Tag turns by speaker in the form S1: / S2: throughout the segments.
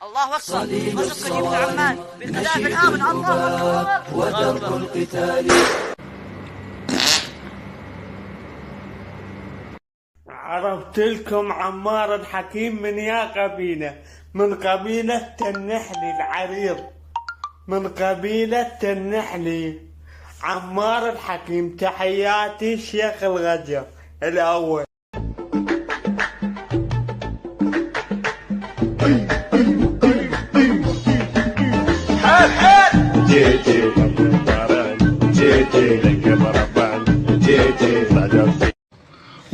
S1: الله أكبر. مصر قديم عمان بخلاف الآن. الله أكبر.
S2: ودرب القتال.
S3: عرفت لكم عمار الحكيم من يا قبيلة؟ من قبيلة النحلي العريض، من قبيلة النحلي. عمار الحكيم. تحياتي الشيخ الغجر الأول.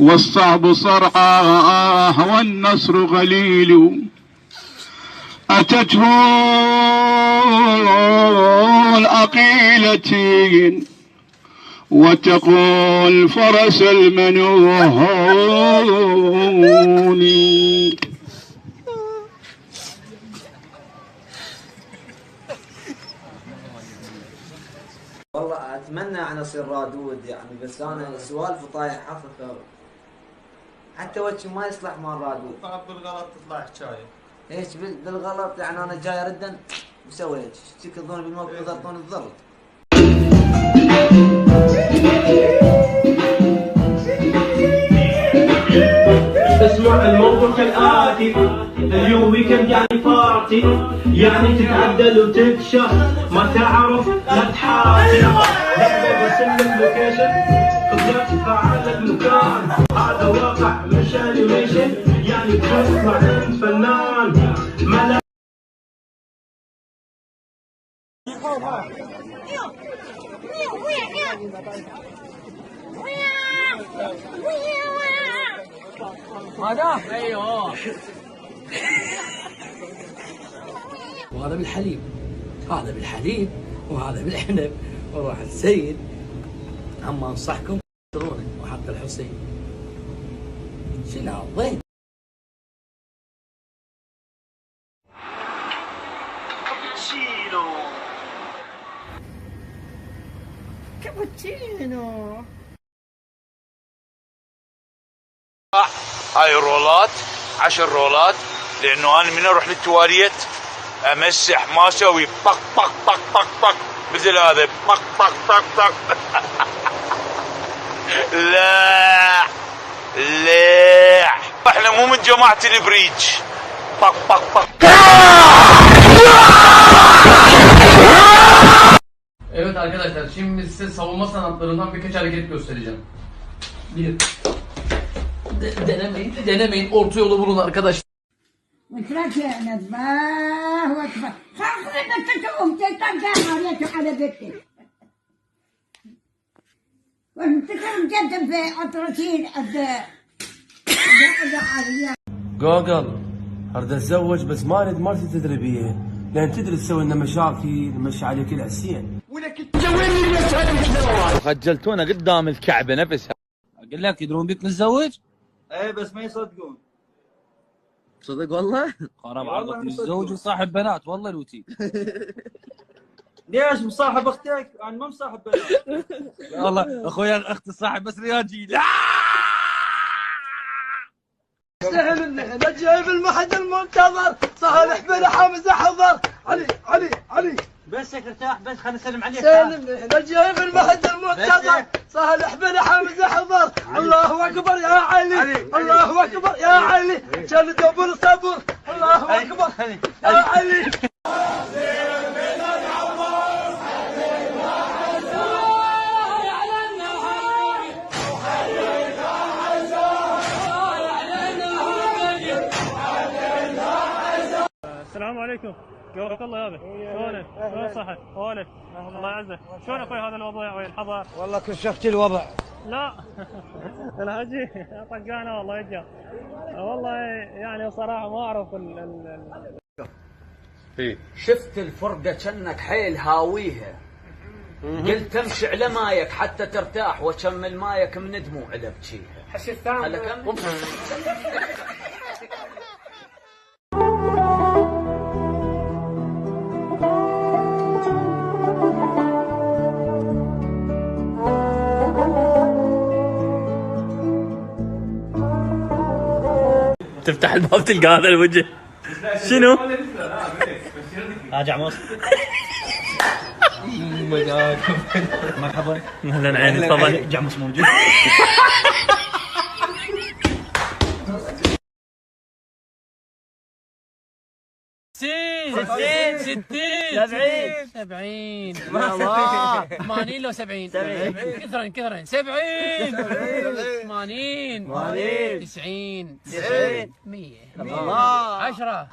S4: والصعب صرعاه والنصر غليل، أتته الأقيلة وتقول فرس المنوهون.
S5: والله اتمنى ان اصير رادود يعني، بس انا سوالف طايح حفظ حتى وجهي ما يصلح مال رادود.
S6: بالغلط تطلع حكايه.
S5: ايش بالغلط يعني؟ انا جاي ردا مسوي ايش؟ تكذبون بالموقف يضربون الضرب.
S7: اسمع الموضوع كالآتي، اليوم ويكند يعني بارتي، يعني تتعدل وتكشف ما تعرف لا تحاتي. برسم لك لوكيشن قدرت تفعل لك مكان، هذا واقع مش انيميشن، يعني تطلع فنان ملا.
S2: هذا ايوه. وهذا بالحليب، هذا بالحليب وهذا بالعنب. وروح السيد اما انصحكم ترونه وحتى الحسين شنو ضيق.
S3: كابتشينو.
S8: هاي رولات 10 رولات، لانه انا من اروح للتواليت امسح ما اسوي طق طق طق طق طق مثل هذا طق طق طق طق. لا لا احنا مو من جماعة البريج. طق طق طق.
S9: Evet arkadaşlar, şimdi size savunma sanatlarından birkaç hareket göstereceğim. 1. Denemeyin, orta yolu bulun arkadaşlar.
S10: وتركنا الله اكبر. خلينا تقوم ترجع على بيتك. وتكون جد في أطرتين
S11: جوجل اريد اتزوج بس ما اريد مرتي تدري بيه، لان تدري تسوي لنا مشاكل نمشي عليك العسين. ولك
S12: خجلتونا قدام الكعبه نفسها.
S11: اقول لك يدرون بيك نتزوج؟
S6: ايه بس ما يصدقون.
S12: صدق والله؟
S11: انا بعرضك متزوج وصاحب بنات والله لوتي.
S6: ليش مصاحب اختك؟ انا ما مصاحب بنات.
S11: والله اخويا اختي صاحب بس رياجي. لا
S6: سهل النحل جايب المحد المنتظر، صالح بن حمزه حضر. علي بسك ارتاح، بس خلينا نسلم عليك. سهل النحل جايب المحد المنتظر، صالح بن حمزه حضر. الله اكبر يا علي، الله اكبر يا علي، كان دوبل صبر. الله اكبر يا علي.
S13: السلام عليكم، قولك الله يابا. شلونك؟ شلون صحت؟ ولك الله يعزك. شلون اخوي هذا الوضع والحظر؟
S6: والله كشفت الوضع.
S13: لا الهجي طقانا والله يجا. والله يعني صراحه ما اعرف
S2: شفت الفرقه كأنك حيل هاويها، قلت امشي على مايك حتى ترتاح وكمل مايك من دموع بجيها.
S13: حشي الثاني.
S12: تفتح الباب تلقى هذا الوجه.
S13: شنو؟
S14: راجع مصر. مرحبا.
S13: اهلا عيني طبعا.
S14: جعمص موجود.
S15: ستين 70 80 لو 70 كثرا 70 80 90 100 10